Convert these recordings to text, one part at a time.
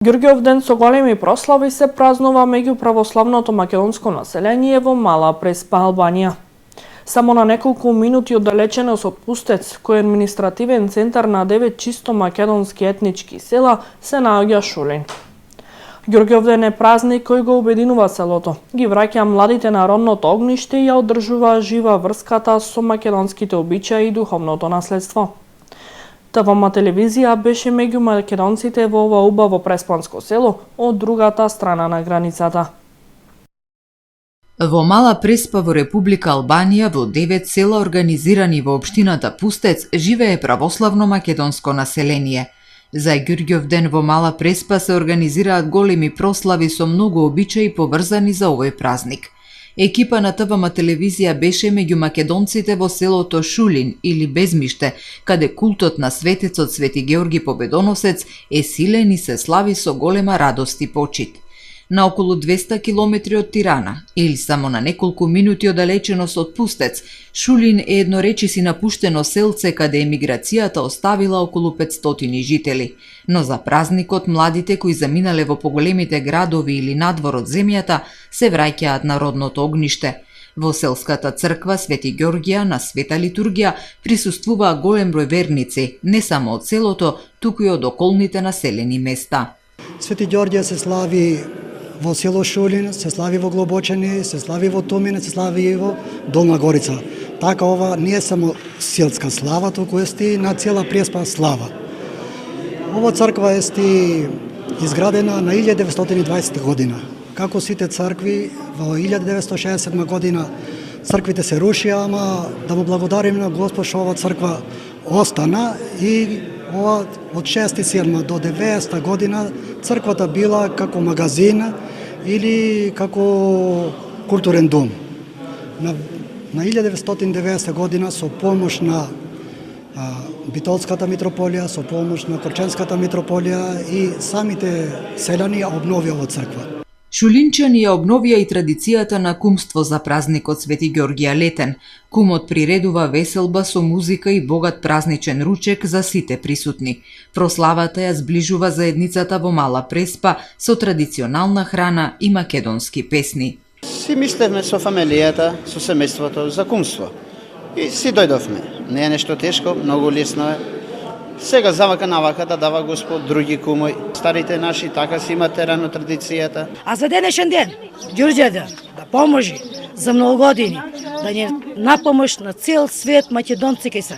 Ѓурѓовден со големи прослави се празнува меѓу православното македонско население во Мала Преспа, Албанија. Само на неколку минути оддалеченост од Пустец, кој е административен центар на 9 чисто македонски етнички села, се наоѓа Шулин. Ѓурѓовден е празник кој го обединува селото, ги враќа младите на родното огниште и ја одржува жива врската со македонските обичаи и духовното наследство. ТВМ телевизија беше меѓу македонците во ова убаво преспанско село од другата страна на границата. Во Мала Преспа во Република Албанија, во 9 села организирани во општината Пустец, живее православно македонско население. За Ѓурѓовден во Мала Преспа се организираат големи прослави со многу обичаи поврзани за овој празник. Екипа на ТВМ телевизија беше меѓу македонците во селото Шулин или Безмиште, каде култот на светецот Свети Георги Победоносец е силен и се слави со голема радост и почит. На околу 200 километри од Тирана, или само на неколку минути оддалеченост од Пустец, Шулин е едноречиси напуштено селце каде емиграцијата оставила околу 500 жители. Но за празникот младите кои заминале во поголемите градови или надвор од земјата се враќаат на родното огниште. Во селската црква Свети Ѓоргија на света литургија присуствуваа голем број верници, не само од селото, туку и од околните населени места. Свети Ѓорѓија се слави во село Шулин, се слави во Глобочани, се слави во Томин, се слави и во Долна Горица. Така ова не е само селска слава, туку е на цела Преспа слава. Ова црква е изградена на 1920 година. Како сите цркви, во 1967 година црквите се рушија, ама да му благодариме на Господ што ова црква остана и ова од 67 до 90 година црквата била како магазин или како културен дом. На 1990 година со помош на Битолската митрополија, со помош на Корченската митрополија и самите селјани обновија оваа црква. Шулинчани ја обновија и традицијата на кумство за празникот Свети Ѓорѓија летен. Кумот приредува веселба со музика и богат празничен ручек за сите присутни. Прославата ја зближува заедницата во Мала Преспа со традиционална храна и македонски песни. Си мислевме со фамилијата, со семејството за кумство. И си дојдовме. Не е нешто тешко, многу лесно е. Сега завака навака да дава Господ други кумој. Старите наши така си имат терано традицијата. А за денешен ден, Ѓурѓовден да поможи за многу години, да не напомош на цел свет македонци кај се.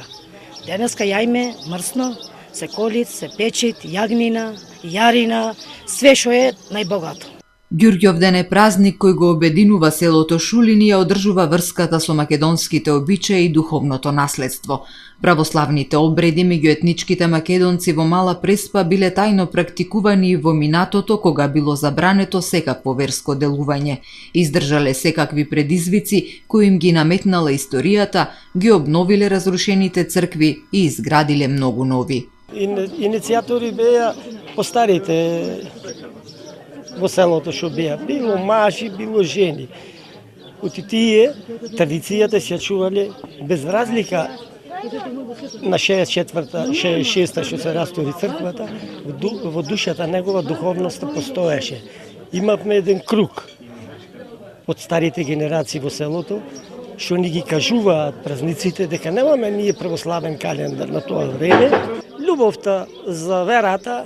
Денеска јајме мрсно, се колит, се печит, јагнина, јарина, све што е најбогато. Ѓурѓовден е празник кој го обединува селото Шулин и ја одржува врската со македонските обичаи и духовното наследство. Православните обреди меѓу етничките македонци во Мала Преспа биле тајно практикувани во минатото кога било забрането секакво верско делување. Издржале секакви предизвици кои им ги наметнала историјата, ги обновиле разрушените цркви и изградиле многу нови. Иницијатори беа постарите во селото што беа, било мажи, било жени. Оти тие традицијата се чувале без разлика на 64-та, 66-та што се растори црквата, во душата негова духовноста постоеше. Имавме еден круг од старите генерации во селото, што ни ги кажуваат празниците дека немаме ние православен календар на тоа време. Љубовта за верата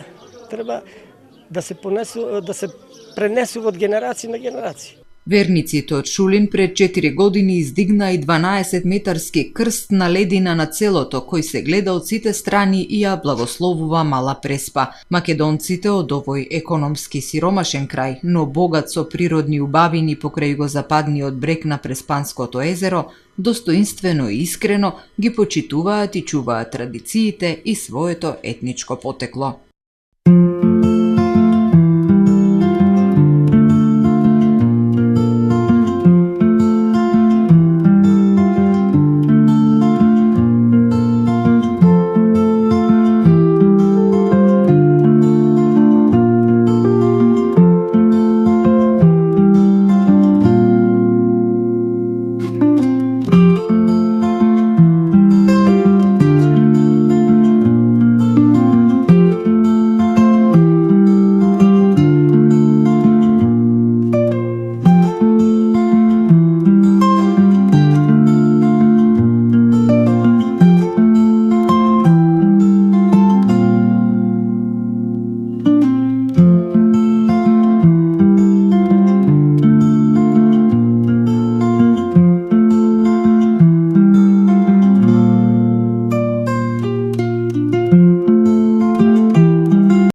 треба да се пренесува од генерација на генерација. Верниците од Шулин пред 4 години издигна и 12-метарски крст на ледина на целото, кој се гледа од сите страни и ја благословува Мала Преспа. Македонците од овој економски сиромашен крај, но богат со природни убавини покрај югозападниот брег на Преспанското езеро, достоинствено и искрено ги почитуваат и чуваат традициите и своето етничко потекло.